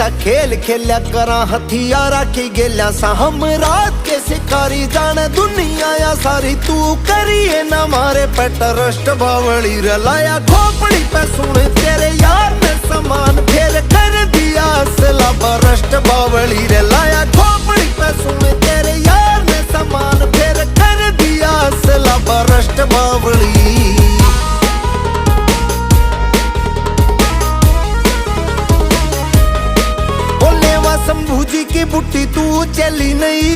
सा खेल खेल्या करा हथियारा की गेल्या सा हम रात के शिकारी जाने दुनिया या सारी तू करिए ना मारे पे ट्रस्ट बावली रलाया खोपड़ी पे सुने तेरे यार ने समान फिर कर दिया असला बरस्ट बावली रलाया खोपड़ी पे सुने तेरे यार ने समान फिर कर दिया असला बरस्ट बावली। शंभू जी की बुट्टी तू चली नहीं